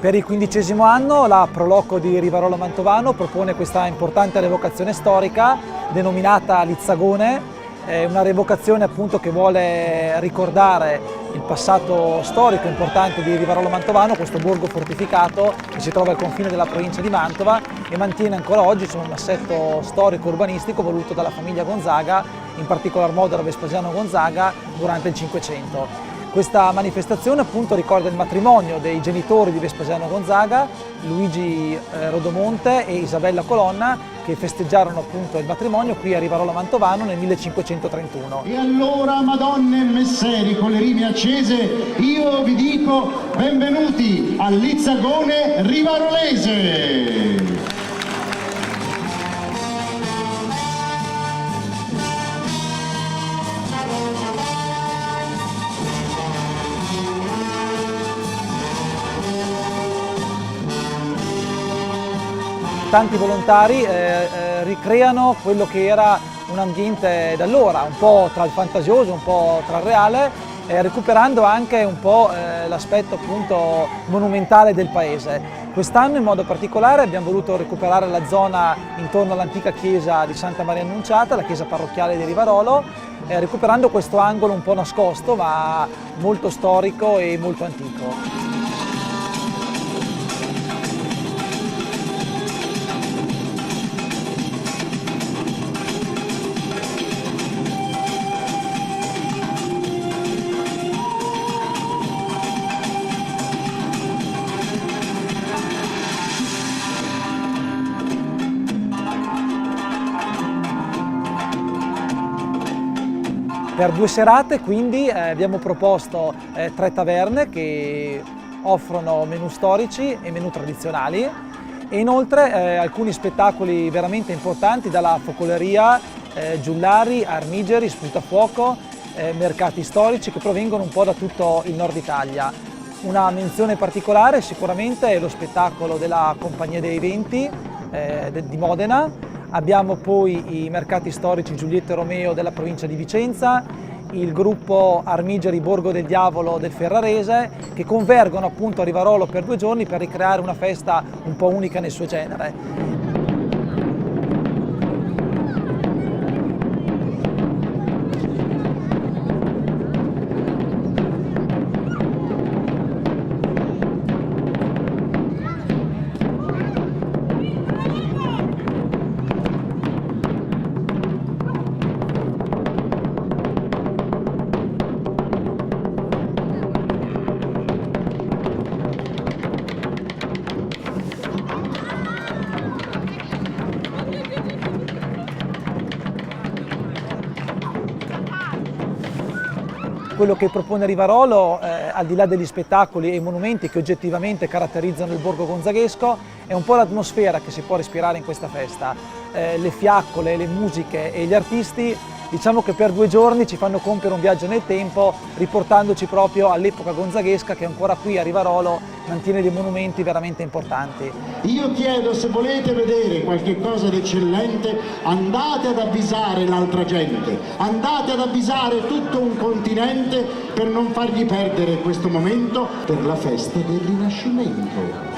Per il 15° anno la Proloco di Rivarolo Mantovano propone questa importante rievocazione storica denominata Lizzagone, una rievocazione appunto che vuole ricordare il passato storico importante di Rivarolo Mantovano, questo borgo fortificato che si trova al confine della provincia di Mantova e mantiene ancora oggi un assetto storico urbanistico voluto dalla famiglia Gonzaga, in particolar modo da Vespasiano Gonzaga durante il Cinquecento. Questa manifestazione appunto ricorda il matrimonio dei genitori di Vespasiano Gonzaga, Luigi Rodomonte e Isabella Colonna, che festeggiarono appunto il matrimonio qui a Rivarolo Mantovano nel 1531. E allora, Madonne e Messeri, con le rime accese, io vi dico benvenuti al Lizzagone rivarolese! Tanti volontari ricreano quello che era un ambiente da allora, un po' tra il fantasioso, un po' tra il reale, recuperando anche un po' l'aspetto appunto monumentale del paese. Quest'anno in modo particolare abbiamo voluto recuperare la zona intorno all'antica chiesa di Santa Maria Annunciata, la chiesa parrocchiale di Rivarolo, recuperando questo angolo un po' nascosto ma molto storico e molto antico. Per 2 serate quindi abbiamo proposto 3 taverne che offrono menù storici e menù tradizionali e inoltre alcuni spettacoli veramente importanti dalla focoleria, giullari, armigeri, sputafuoco, mercati storici che provengono un po' da tutto il nord Italia. Una menzione particolare sicuramente è lo spettacolo della Compagnia dei Venti di Modena. Abbiamo poi i mercati storici Giulietto e Romeo della provincia di Vicenza, il gruppo Armigeri Borgo del Diavolo del Ferrarese, che convergono appunto a Rivarolo per 2 giorni per ricreare una festa un po' unica nel suo genere. Quello che propone Rivarolo, al di là degli spettacoli e i monumenti che oggettivamente caratterizzano il borgo gonzaghesco, è un po' l'atmosfera che si può respirare in questa festa. Le fiaccole, le musiche e gli artisti, diciamo che per 2 giorni ci fanno compiere un viaggio nel tempo, riportandoci proprio all'epoca gonzaghesca che ancora qui a Rivarolo mantiene dei monumenti veramente importanti. Io chiedo, se volete vedere qualche cosa d'eccellente, andate ad avvisare l'altra gente, andate ad avvisare tutto un continente per non fargli perdere questo momento per la festa del Rinascimento.